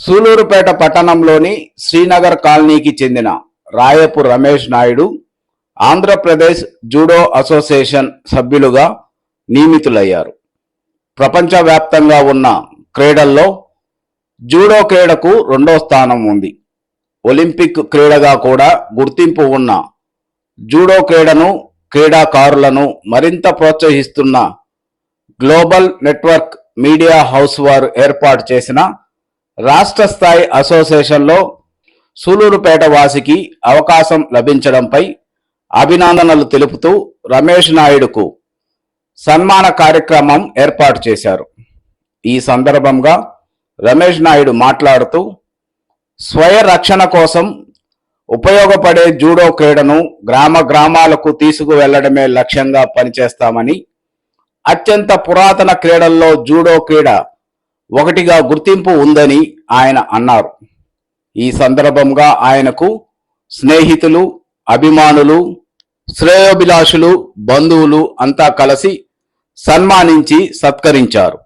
సూలూరుపేట పట్టణంలోని శ్రీనగర్ కాలనీకి చెందిన రాయపు రమేష్ నాయుడు ఆంధ్రప్రదేశ్ జూడో అసోసియేషన్ సభ్యులుగా నియమితులయ్యారు. ప్రపంచవ్యాప్తంగా ఉన్న క్రీడల్లో జూడో క్రీడకు రెండో స్థానం ఉంది. ఒలింపిక్ క్రీడగా కూడా గుర్తింపు ఉన్న జూడో క్రీడను, క్రీడాకారులను మరింత ప్రోత్సహిస్తున్న గ్లోబల్ నెట్వర్క్ మీడియా హౌస్ వారు ఏర్పాటు చేసిన రాష్ట్ర స్థాయి అసోసియేషన్లో సూలూరుపేట వాసికి అవకాశం లభించడంపై అభినందనలు తెలుపుతూ రమేష్ నాయుడుకు సన్మాన కార్యక్రమం ఏర్పాటు చేశారు. ఈ సందర్భంగా రమేష్ నాయుడు మాట్లాడుతూ, స్వయ రక్షణ కోసం ఉపయోగపడే జూడో క్రీడను గ్రామాలకు తీసుకువెళ్లడమే లక్ష్యంగా పనిచేస్తామని, అత్యంత పురాతన క్రీడల్లో జూడో క్రీడ ఒకటిగా గుర్తింపు ఉందని ఆయన అన్నారు. ఈ సందర్భంగా ఆయనకు స్నేహితులు, అభిమానులు, శ్రేయోభిలాషులు, బంధువులు అంతా కలిసి సన్మానించి సత్కరించారు.